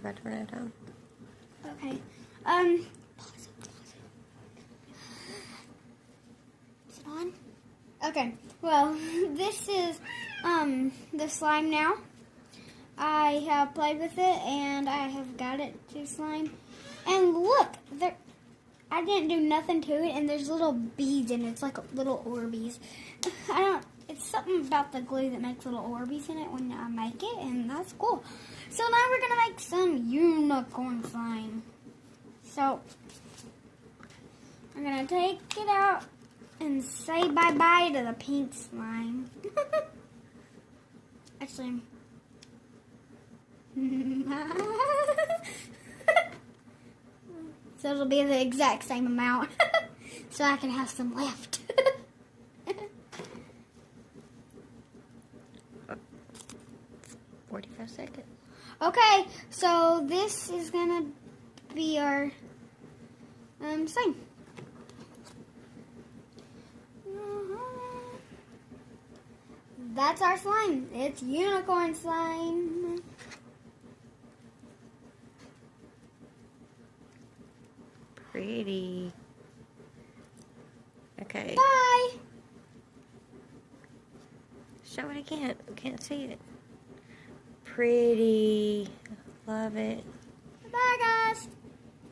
if I turn it down. Okay. Is it on? Okay. Well, this is the slime now. I have played with it and I have got it to slime. And look, there. I didn't do nothing to it, and there's little beads in it. It's like little Orbeez. It's something about the glue that makes little Orbeez in it when I make it, and that's cool. So now we're going to make some unicorn slime. So, I'm going to take it out and say bye-bye to the pink slime. Actually, so it'll be the exact same amount, so I can have some left. 45 seconds. Okay, so this is gonna be our slime. That's our slime. It's unicorn slime. Pretty. Okay. Bye. Show it again. I can't see it. Pretty. Love it. Bye, guys.